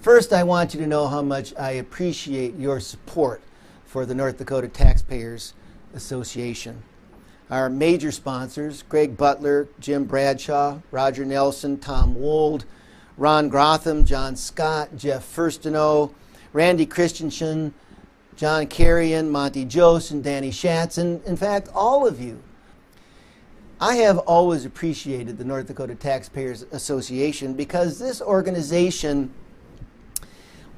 First, I want you to know how much I appreciate your support for the North Dakota Taxpayers Association. Our major sponsors, Greg Butler, Jim Bradshaw, Roger Nelson, Tom Wold, Ron Grotham, John Scott, Jeff Firstenow, Randy Christensen, John Carrion, Monty Jose, and Danny Schatz, and in fact, all of you. I have always appreciated the North Dakota Taxpayers Association because this organization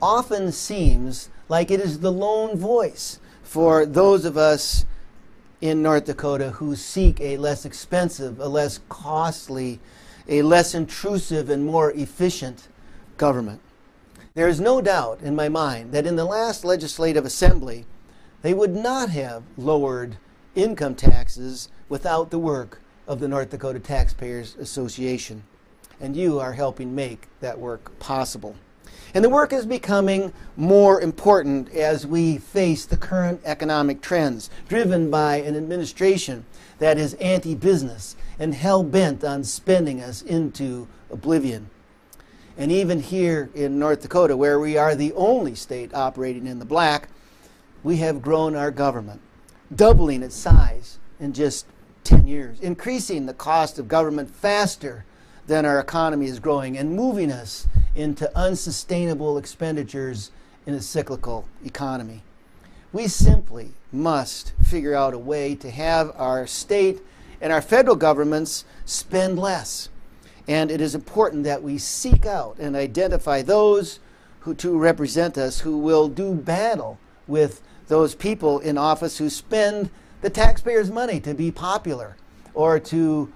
often seems like it is the lone voice for those of us in North Dakota who seek a less expensive, a less costly, a less intrusive and more efficient government. There is no doubt in my mind that in the last legislative assembly, they would not have lowered income taxes without the work of the North Dakota Taxpayers Association. And you are helping make that work possible. And the work is becoming more important as we face the current economic trends, driven by an administration that is anti-business and hell-bent on spending us into oblivion. And even here in North Dakota, where we are the only state operating in the black, we have grown our government, doubling its size in just 10 years, increasing the cost of government faster than our economy is growing and moving us into unsustainable expenditures in a cyclical economy. We simply must figure out a way to have our state and our federal governments spend less. And it is important that we seek out and identify those who to represent us who will do battle with those people in office who spend the taxpayers' money to be popular or to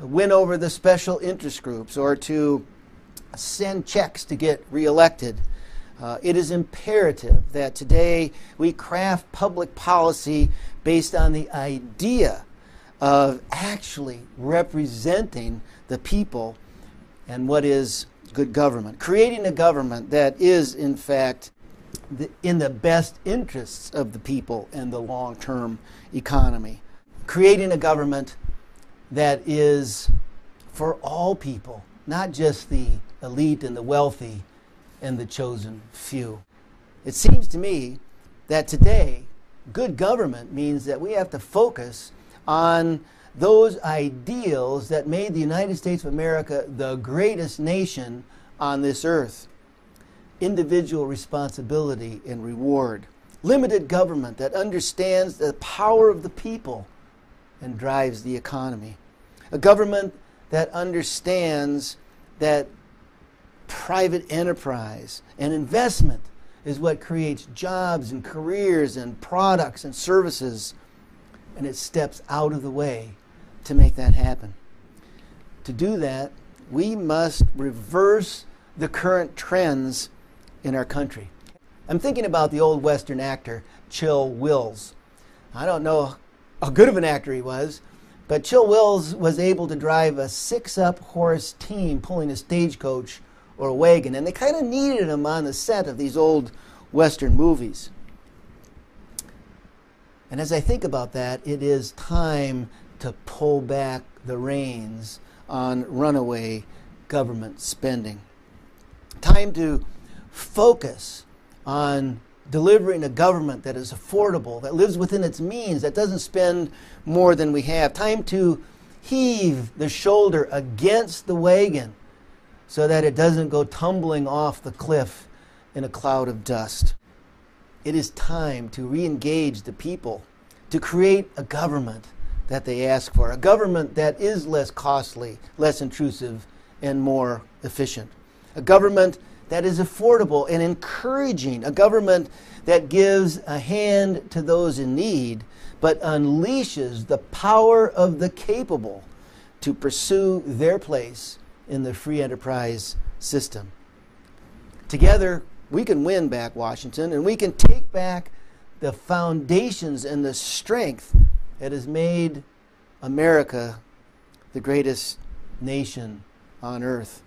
win over the special interest groups or to send checks to get reelected. It is imperative that today we craft public policy based on the idea of actually representing the people and what is good government. Creating a government that is, in fact, in the best interests of the people and the long-term economy. Creating a government that is for all people, not just the elite and the wealthy and the chosen few. It seems to me that today, good government means that we have to focus on those ideals that made the United States of America the greatest nation on this earth. Individual responsibility and reward. Limited government that understands the power of the people and drives the economy. A government that understands that private enterprise and investment is what creates jobs and careers and products and services, and it steps out of the way to make that happen. To do that, we must reverse the current trends in our country. I'm thinking about the old Western actor, Chill Wills. I don't know how good of an actor he was, but Chill Wills was able to drive a 6-up horse team pulling a stagecoach or a wagon, and they kind of needed him on the set of these old Western movies. And as I think about that, it is time to pull back the reins on runaway government spending. Time to focus on delivering a government that is affordable, that lives within its means, that doesn't spend more than we have. Time to heave the shoulder against the wagon so that it doesn't go tumbling off the cliff in a cloud of dust. It is time to re-engage the people, to create a government that they ask for, a government that is less costly, less intrusive, and more efficient. A government that is affordable and encouraging, a government that gives a hand to those in need, but unleashes the power of the capable to pursue their place in the free enterprise system. Together, we can win back Washington, and we can take back the foundations and the strength that has made America the greatest nation on earth.